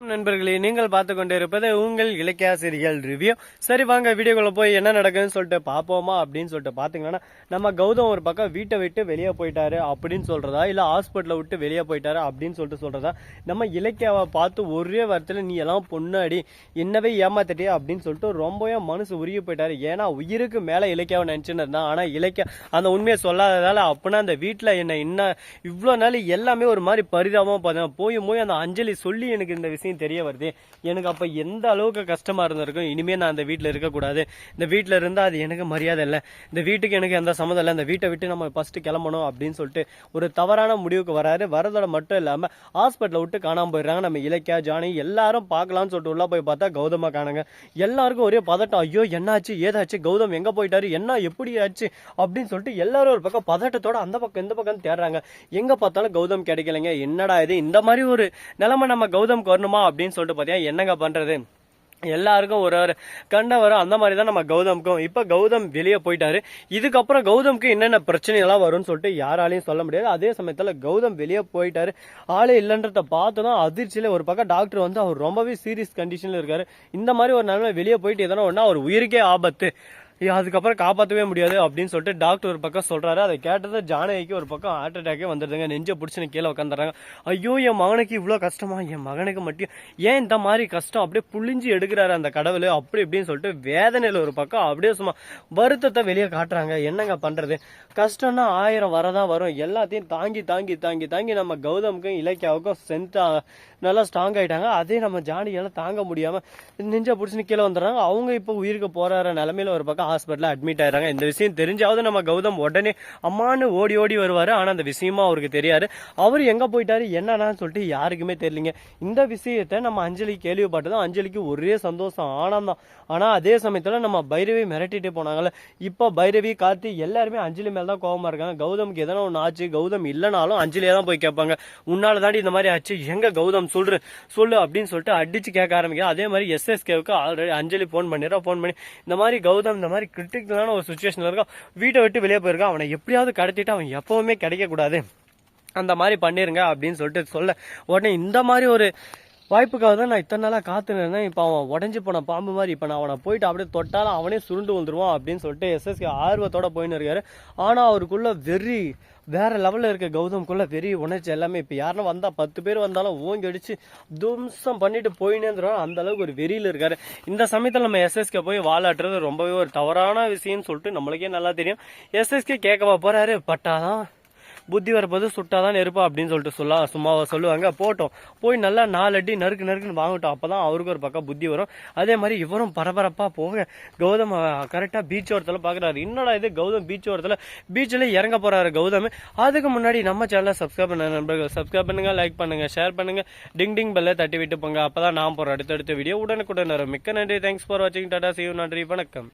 நண்பர்களே, நீங்கள் பார்த்து கொண்டிருப்பது உங்கள் இலக்கியாசிரியர்கள் ரிவ்யூ. சரி, வாங்க வீடியோக்குள்ள போய் என்ன நடக்குதுன்னு சொல்லிட்டு பார்ப்போமா அப்படின்னு சொல்லிட்டு பாத்தீங்கன்னா, நம்ம கௌதம் ஒரு பக்கம் வீட்டை விட்டு வெளியே போயிட்டாரு அப்படின்னு சொல்றதா, இல்ல ஹாஸ்பிட்டலை விட்டு வெளியே போயிட்டாரு அப்படின்னு சொல்றதா, நம்ம இலக்கியாவை பார்த்து ஒரே வாரத்துல நீ எல்லாம் பொண்ணாடி என்னவே ஏமாத்திட்டியா அப்படின்னு சொல்லிட்டு ரொம்பவே மனசு உருகி போயிட்டாரு. ஏன்னா உயிருக்கு மேல இலக்கியாவை நினைச்சுன்னு இருந்தான். ஆனா இலக்கியா அந்த உண்மையை சொல்லாததால அப்படின்னா அந்த வீட்டுல என்ன இன்னும் இவ்வளவு நாள் எல்லாமே ஒரு மாதிரி பரிதாபமா பார்த்தேன். போய் அந்த அஞ்சலி சொல்லி எனக்கு இந்த விஷயம் தெரிய வருது. எனக்கு அப்ப எந்த அளவுக்கு கஷ்டமா இருந்திருக்கும். இனிமே நான் அந்த வீட்டுல இருக்கக்கூடாது, இந்த வீட்டுல இருந்தா அது எனக்கு மரியாதை இல்லை, இந்த வீட்டுக்கு எனக்கு எந்த சம்மதம் இல்லை, இந்த வீட்டை விட்டு நம்ம ஃபர்ஸ்ட் கிளம்பணும் அப்படின்னு சொல்லிட்டு ஒரு தவறான முடிவுக்கு வராரு. வரதோட மட்டும் இல்லாம ஹாஸ்பிட்டல விட்டு காணாம போயிடுறாங்க. நம்ம இலக்கியா, ஜானி எல்லாரும் பார்க்கலாம்னு சொல்லிட்டு உள்ள போய் பார்த்தா கௌதமா காணுங்க. எல்லாருக்கும் ஒரே பதட்டம். ஐயோ என்னாச்சு, ஏதாச்சு, கௌதம் எங்க போயிட்டாரு, என்ன எப்படி ஆச்சு அப்படின்னு சொல்லிட்டு எல்லாரும் ஒரு பக்கம் பதட்டத்தோட அந்த பக்கம் இந்த பக்கம் தேடுறாங்க. எங்க பார்த்தாலும் கௌதம் கிடைக்கலைங்க. என்னடா இது, இந்த மாதிரி ஒரு நிலைமை நம்ம கௌதம் வரணுமா அப்படின்னு சொல்லிட்டு பாத்தீங்கன்னா என்னங்க பண்றது, எல்லாருக்கும் ஒரு ஒரு கண்ட வரும். அந்த மாதிரி தான் நம்ம கௌதம்க்கும். இப்ப கௌதம் வெளியே போயிட்டாரு. இதுக்கப்புறம் கௌதம்க்கு என்னென்ன பிரச்சனை எல்லாம் வரும்னு சொல்லிட்டு யாராலையும் சொல்ல முடியாது. அதே சமயத்துல கௌதம் வெளியே போயிட்டாரு, ஆளே இல்லைன்றத பார்த்துதான் அதிர்ச்சியில ஒரு பக்கம் டாக்டர் வந்து அவர் ரொம்பவே சீரியஸ் கண்டிஷன்ல இருக்காரு. இந்த மாதிரி ஒரு நிலைமை வெளியே போயிட்டு எதனா ஒன்னா அவர் உயிருக்கே ஆபத்து, அதுக்கப்புறம் காப்பாற்றவே முடியாது அப்படின்னு சொல்லிட்டு டாக்டர் ஒரு பக்கம் சொல்றாரு. அதை கேட்டது ஜானகிக்கு ஒரு பக்கம் ஹார்ட் அட்டாக்கே வந்துடுதுங்க. நெஞ்ச பிடிச்சுன்னு கீழே உட்காந்துறாங்க. ஐயோ என் மகனுக்கு இவ்வளோ கஷ்டமா, என் மகனுக்கு மட்டும் ஏன் இந்த மாதிரி கஷ்டம், அப்படியே புளிஞ்சு எடுக்கிறாரு அந்த கடவுள் அப்படி இப்படின்னு சொல்லிட்டு வேதனையில ஒரு பக்கம் அப்படியே சும்மா வருத்தத்தை வெளியே காட்டுறாங்க. என்னங்க பண்றது, கஷ்டம்னா 1000 வரதான் வரும். எல்லாத்தையும் தாங்கி தாங்கி தாங்கி தாங்கி நம்ம கௌதமுக்கும் இலக்கியாவுக்கும் சென்டா நல்லா ஸ்ட்ராங் ஆயிட்டாங்க. அதே நம்ம ஜானியால தாங்க முடியாம நெஞ்ச பிடிச்சுன்னு கீழே வந்துடுறாங்க. அவங்க இப்போ உயிருக்கு போறார நிலைமையில ஒரு பக்கம் ஹாஸ்பிட்டல் அட்மிட் ஆயிடுறாங்க. இந்த விஷயம் தெரிஞ்சாவது நம்ம கௌதம் உடனே அம்மான்னு ஓடி ஓடி வருவாரு. ஆனா அந்த விஷயமா அவருக்கு தெரியாது. அவர் எங்க போயிட்டாரு என்னன்னு சொல்லிட்டு யாருக்குமே தெரியலீங்க. இந்த விஷயத்த நம்ம அஞ்சலி கேள்விப்பட்டதும் அஞ்சலிக்கு ஒரே சந்தோஷம், ஆனந்தம். ஆனா அதே சமயத்துல நம்ம பைரவி மிரட்டிட்டு போனாங்கல்ல, இப்ப பைரவி, கார்த்தி எல்லாருமே அஞ்சலி மேலதான் கோபமா இருக்காங்க. கௌதமுக்கு எதனா ஒண்ணு ஆச்சு, கௌதம் இல்லைனாலும் அஞ்சலியா தான் போய் கேட்பாங்க. உன்னால தாண்டி இந்த மாதிரி ஆச்சு, எங்க கௌதம் சொல்லு அப்படின்னு சொல்லிட்டு அடிச்சு கேட்க ஆரம்பிக்கும். அதே மாதிரி எஸ்எஸ்கேவுக்கு ஆல்ரெடி அஞ்சலி போன் பண்ணி இந்த மாதிரி கௌதம் இந்த மாதிரி கிரிட்டிக்கலான ஒரு சுச்சுவேஷன்ல இருக்கான், வீட்டை விட்டு வெளியே போயிருக்கான், அவனை எப்படியாவது கடத்திட்டு அவன் எப்பவுமே கிடைக்க கூடாது, அந்த மாதிரி பண்ணிருங்க அப்படின்னு சொல்லிட்டு சொல்ல உடனே இந்த மாதிரி ஒரு வாய்ப்புக்காக தான் நான் இத்தனை நாளாக காத்துன்னு இருந்தேன். இப்போ அவன் உடஞ்சி போன பாம்பு மாதிரி இப்போ நான் அவனை போயிட்டு அப்படியே தொட்டாலும் அவனே சுருண்டு வந்துடுவான் அப்படின்னு சொல்லிட்டு எஸ்எஸ்கே ஆர்வத்தோட போயின்னு இருக்காரு. ஆனால் அவருக்குள்ள வெறி வேற லெவலில் இருக்க கௌதம்குள்ள வெறி உணர்ச்சி எல்லாமே. இப்போ யாருன்னா வந்தா 10 பேர் வந்தாலும் ஓங்கி அடிச்சு தும்சம் பண்ணிட்டு போயினே இருந்துருவாங்க. அந்த அளவுக்கு ஒரு வெறியில் இருக்காரு. இந்த சமயத்தில் நம்ம எஸ்எஸ்கே போய் வாழாட்டுறது ரொம்பவே ஒரு தவறான விஷயம்னு சொல்லிட்டு நம்மளுக்கே நல்லா தெரியும். எஸ்எஸ்கே கேட்கவா போறாரு, பட்டாதான் புத்தி வரப்போது சுட்டாதான் நெருப்பா அப்படின்னு சொல்லிட்டு சும்மா சொல்லுவாங்க. போட்டோம், போய் நல்லா 4 அடி நறுக்குன்னு வாங்கட்டும், அப்பதான் அவருக்கு ஒரு பக்கம் புத்தி வரும். அதே மாதிரி இவரும் பரபரப்பா போக கௌதம் கரெக்டா பீச் ஓரத்துல பாக்குறாரு. என்னடா இது, கௌதம் பீச் ஓரத்துல பீச்ல இறங்க போறாரு கௌதம். அதுக்கு முன்னாடி நம்ம சேனலை சப்ஸ்கிரைப் பண்ண நண்பர்கள் சப்ஸ்கிரைப் பண்ணுங்க, லைக் பண்ணுங்க, ஷேர் பண்ணுங்க, டிங் பெல்ல தட்டி விட்டு போங்க. அப்பதான் நான் போற அடுத்தடுத்த வீடியோ உடனுக்குடன் வரும். மிக்க நன்றி. தேங்க்ஸ் ஃபார் வாட்சிங். டாடா, see you, நன்றி, வணக்கம்.